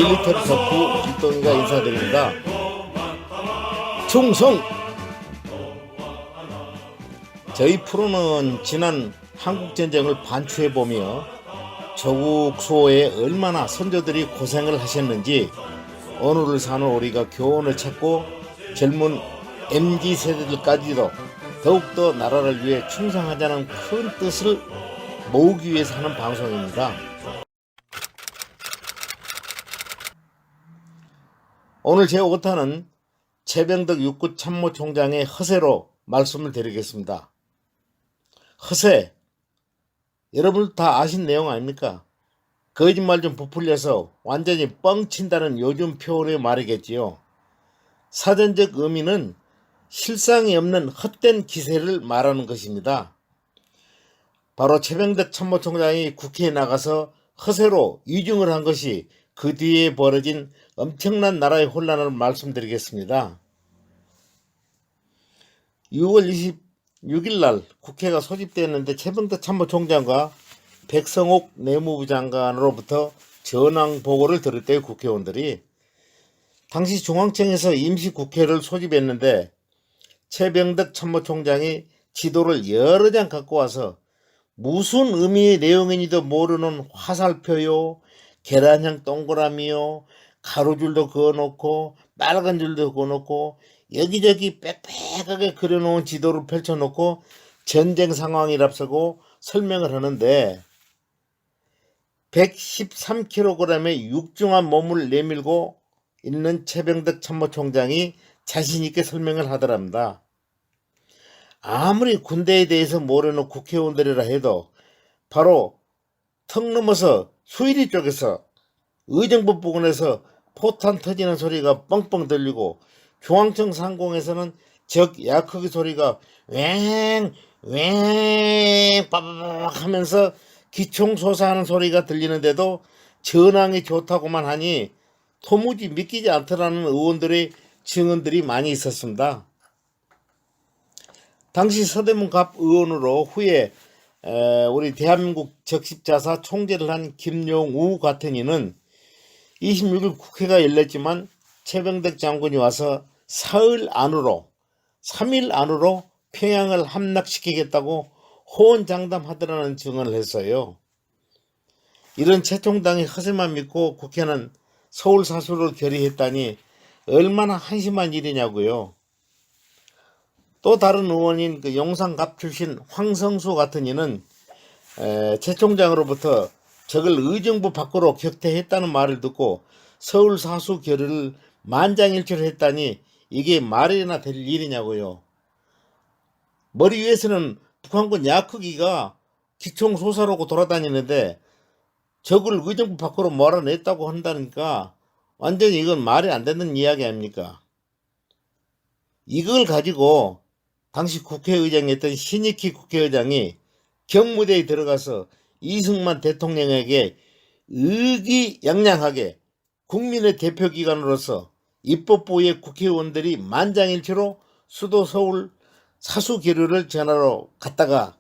밀리터리 덕후 길동이가 인사드립니다. 충성! 저희 프로는 지난 한국전쟁을 반추해보며 조국 수호에 얼마나 선조들이 고생을 하셨는지 오늘을 사는 우리가 교훈을 찾고 젊은 MZ세대들까지도 더욱더 나라를 위해 충성하자는 큰 뜻을 모으기 위해서 하는 방송입니다. 오늘 제 오타는 최병덕 육구참모총장의 허세로 말씀을 드리겠습니다. 허세, 여러분 다 아신 내용 아닙니까? 거짓말 좀 부풀려서 완전히 뻥친다는 요즘 표현의 말이겠지요. 사전적 의미는 실상이 없는 헛된 기세를 말하는 것입니다. 바로 최병덕 참모총장이 국회에 나가서 허세로 위증을 한 것이 그 뒤에 벌어진 엄청난 나라의 혼란을 말씀드리겠습니다. 6월 26일 날 국회가 소집되었는데 최병덕 참모총장과 백성옥 내무부 장관으로부터 전황 보고를 들을 때 국회의원들이 당시 중앙청에서 임시국회를 소집했는데 최병덕 참모총장이 지도를 여러 장 갖고 와서 무슨 의미의 내용인지도 모르는 화살표요, 계란형 동그라미요, 가로줄도 그어놓고 빨간 줄도 그어놓고 여기저기 빽빽하게 그려놓은 지도를 펼쳐놓고 전쟁 상황이랍서고 설명을 하는데 113kg의 육중한 몸을 내밀고 있는 최병덕 참모총장이 자신있게 설명을 하더랍니다. 아무리 군대에 대해서 모르는 국회의원들이라 해도 바로 턱 넘어서 수일이 쪽에서 의정부 부근에서 포탄 터지는 소리가 뻥뻥 들리고 중앙청 상공에서는 적 야크기 소리가 왱 빠바박 하면서 기총 솟아하는 소리가 들리는데도 전황이 좋다고만 하니 도무지 믿기지 않더라는 의원들의 증언들이 많이 있었습니다. 당시 서대문 갑 의원으로 후에 우리 대한민국 적십자사 총재를 한 김용우 같은 이는 26일 국회가 열렸지만 최병덕 장군이 와서 사흘 안으로 3일 안으로 평양을 함락시키겠다고 호언장담하더라는 증언을 했어요. 이런 최 총장의 허세만 믿고 국회는 서울 사수를 결의했다니 얼마나 한심한 일이냐고요. 또 다른 의원인 그 용산갑 출신 황성수 같은 이는 최 총장으로부터 적을 의정부 밖으로 격퇴했다는 말을 듣고 서울 사수 결의를 만장일치로 했다니 이게 말이나 될 일이냐고요. 머리 위에서는 북한군 야크기가 기총 솟아오르고 돌아다니는데 적을 의정부 밖으로 몰아냈다고 한다니까 완전히 이건 말이 안 되는 이야기 아닙니까? 이걸 가지고 당시 국회의장이었던 신익희 국회의장이 경무대에 들어가서 이승만 대통령에게 의기양양하게 국민의 대표기관으로서 입법부의 국회의원들이 만장일치로 수도 서울 사수 결의를 전하러 갔다가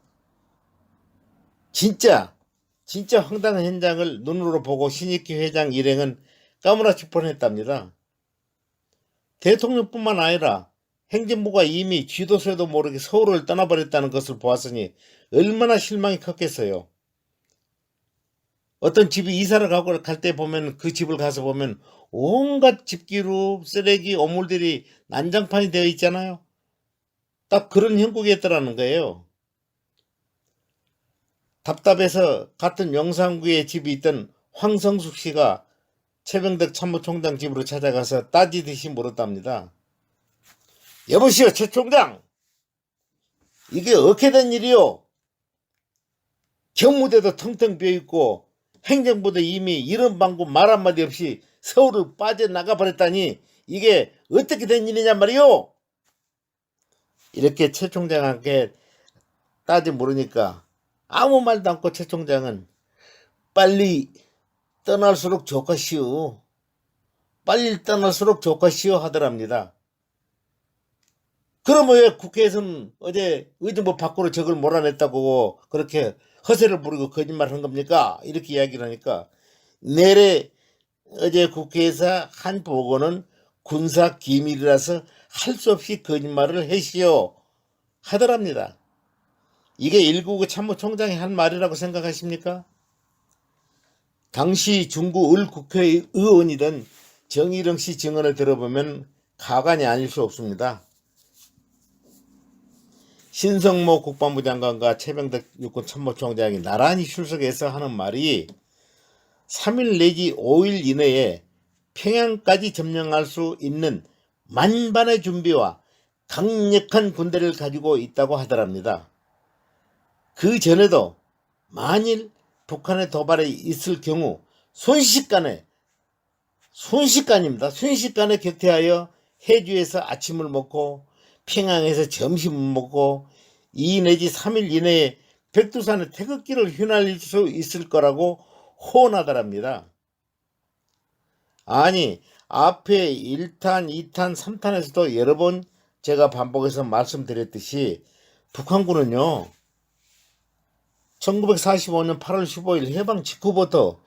진짜 황당한 현장을 눈으로 보고 신익희 회장 일행은 까무라칠 뻔했답니다. 대통령뿐만 아니라 행정부가 이미 쥐도새도 모르게 서울을 떠나버렸다는 것을 보았으니 얼마나 실망이 컸겠어요. 어떤 집이 이사를 가고 갈 때 보면 그 집을 가서 보면 온갖 집기루, 쓰레기, 오물들이 난장판이 되어 있잖아요. 딱 그런 형국이었더라는 거예요. 답답해서 같은 용산구에 집이 있던 황성숙 씨가 최병덕 참모총장 집으로 찾아가서 따지듯이 물었답니다. 여보시오 최 총장, 이게 어떻게 된 일이요? 경무대도 텅텅 비어있고 행정부도 이미 이런 방구 말 한마디 없이 서울을 빠져나가 버렸다니 이게 어떻게 된 일이냐 말이요? 이렇게 최 총장한테 따지 물으니까 아무 말도 않고 최 총장은 빨리 떠날수록 좋겠시오. 빨리 떠날수록 좋겠시오 하더랍니다. 그러면 왜 국회에서는 어제 의정부 밖으로 적을 몰아냈다고 그렇게 허세를 부르고 거짓말을 한 겁니까? 이렇게 이야기를 하니까 내래 어제 국회에서 한 보고는 군사 기밀이라서 할 수 없이 거짓말을 했시오 하더랍니다. 이게 199 참모총장이 한 말이라고 생각하십니까? 당시 중구 을 국회의원이던 정일영 씨 증언을 들어보면 가관이 아닐 수 없습니다. 신성모 국방부 장관과 최병덕 육군 참모총장이 나란히 출석해서 하는 말이 3일 내지 5일 이내에 평양까지 점령할 수 있는 만반의 준비와 강력한 군대를 가지고 있다고 하더랍니다. 그 전에도 만일 북한의 도발이 있을 경우 순식간에 격퇴하여 해주에서 아침을 먹고 평양에서 점심을 먹고 2 내지 3일 이내에 백두산의 태극기를 휘날릴 수 있을 거라고 호언하더랍니다. 아니 앞에 1탄, 2탄, 3탄에서도 여러 번 제가 반복해서 말씀드렸듯이 북한군은요 1945년 8월 15일 해방 직후부터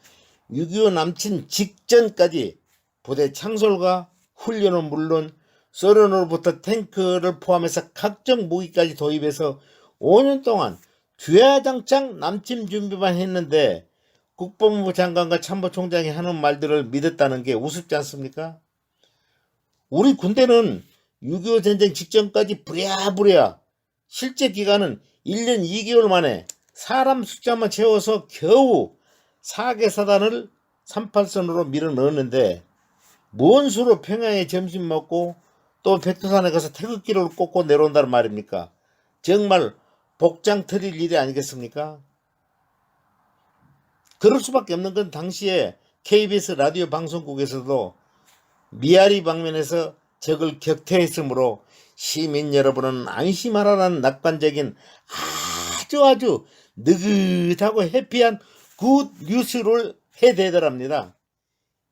6.25 남침 직전까지 부대 창설과 훈련은 물론 소련으로부터 탱크를 포함해서 각종 무기까지 도입해서 5년 동안 주야장창 남침 준비만 했는데 국방부 장관과 참모총장이 하는 말들을 믿었다는 게 우습지 않습니까? 우리 군대는 6.25 전쟁 직전까지 부랴부랴 실제 기간은 1년 2개월 만에 사람 숫자만 채워서 겨우 4개 사단을 38선으로 밀어 넣었는데 뭔 수로 평양에 점심 먹고 또 백두산에 가서 태극기를 꽂고 내려온다는 말입니까? 정말 복장 터릴 일이 아니겠습니까? 그럴 수밖에 없는 건 당시에 KBS 라디오 방송국에서도 미아리 방면에서 적을 격퇴했으므로 시민 여러분은 안심하라는 낙관적인 아주 느긋하고 해피한 굿 뉴스를 해대더랍니다.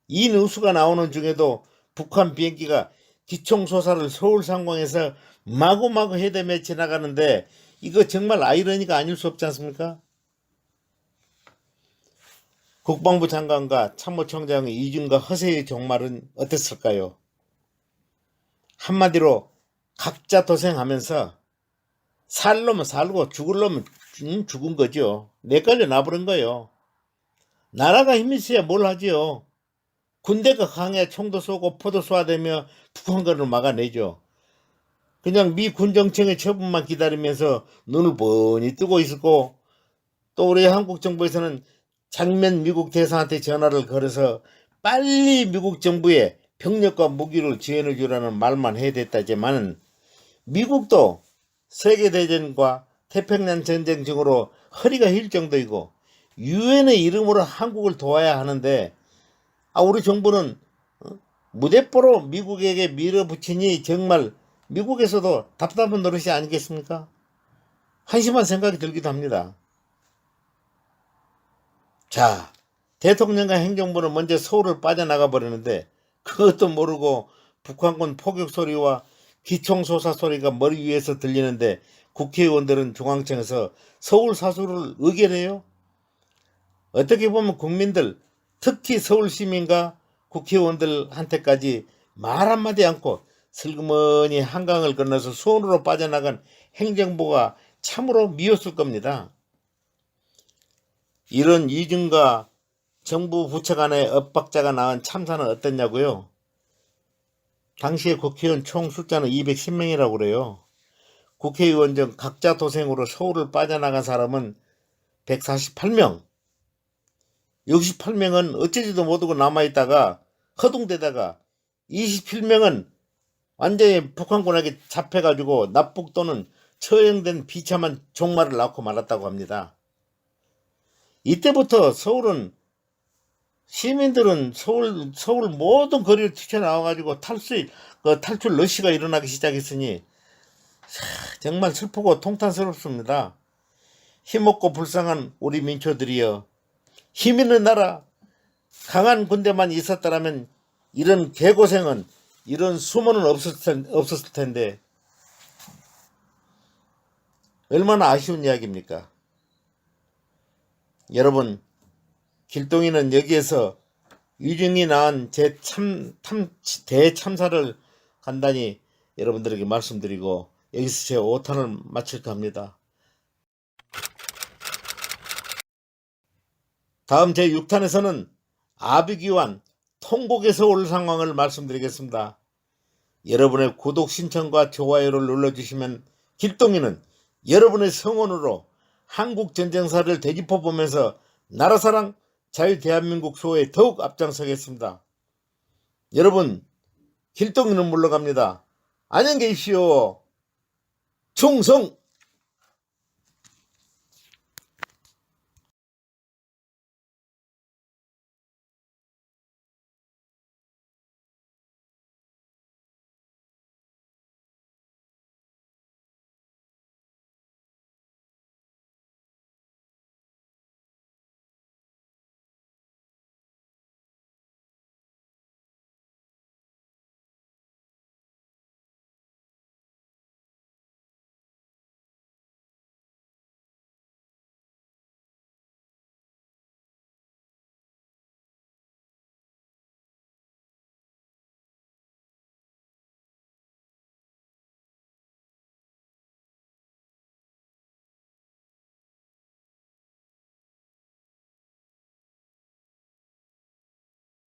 이 뉴스가 나오는 중에도 북한 비행기가 기총소사를 서울 상공에서 마구마구 헤엄에 지나가는데 이거 정말 아이러니가 아닐 수 없지 않습니까? 국방부 장관과 참모총장의 이중과 허세의 종말은 어땠을까요? 한마디로 각자 도생하면서 살 놈은 살고 죽을 놈은 죽은 거죠. 내까지 놔버린 거예요. 나라가 힘이 있어야 뭘 하지요. 군대가 강해 총도 쏘고 포도 쏘아대며 북한군을 막아내죠. 그냥 미 군정청의 처분만 기다리면서 눈을 뻔히 뜨고 있었고 또 우리 한국 정부에서는 장면 미국 대사한테 전화를 걸어서 빨리 미국 정부에 병력과 무기를 지원해 주라는 말만 해댔다지만 미국도 세계대전과 태평양 전쟁 중으로 허리가 힐 정도이고 유엔의 이름으로 한국을 도와야 하는데 우리 정부는 무대뽀로 미국에게 밀어붙이니 정말 미국에서도 답답한 노릇이 아니겠습니까? 한심한 생각이 들기도 합니다. 자, 대통령과 행정부는 먼저 서울을 빠져나가 버리는데 그것도 모르고 북한군 포격 소리와 기총소사 소리가 머리 위에서 들리는데 국회의원들은 중앙청에서 서울 사수를 의결해요? 어떻게 보면 국민들, 특히 서울 시민과 국회의원들한테까지 말 한마디 않고 슬그머니 한강을 건너서 수원으로 빠져나간 행정부가 참으로 미웠을 겁니다. 이런 이중과 정부 부처 간의 엇박자가 낳은 참사는 어땠냐고요? 당시에 국회의원 총 숫자는 210명이라고 그래요. 국회의원 중 각자 도생으로 서울을 빠져나간 사람은 148명. 68명은 어쩌지도 못하고 남아있다가 허둥대다가 27명은 완전히 북한군에게 잡혀가지고 납북 또는 처형된 비참한 종말을 낳고 말았다고 합니다. 이때부터 시민들은 서울 모든 거리를 튀쳐나와가지고 탈출 러시가 일어나기 시작했으니 정말 슬프고 통탄스럽습니다. 힘없고 불쌍한 우리 민초들이여, 힘 있는 나라, 강한 군대만 있었더라면 이런 개고생은, 이런 수모는 없었을 텐데 얼마나 아쉬운 이야기입니까? 여러분, 길동이는 여기에서 위중이 낳은 대참사를 간단히 여러분들에게 말씀드리고 여기서 제 5탄을 마칠까 합니다. 다음 제 6탄에서는 아비규환 통곡에서 올 상황을 말씀드리겠습니다. 여러분의 구독 신청과 좋아요를 눌러주시면 길동이는 여러분의 성원으로 한국 전쟁사를 되짚어보면서 나라사랑 자유 대한민국 수호에 더욱 앞장서겠습니다. 여러분, 길동이는 물러갑니다. 안녕히 계십시오. 충성!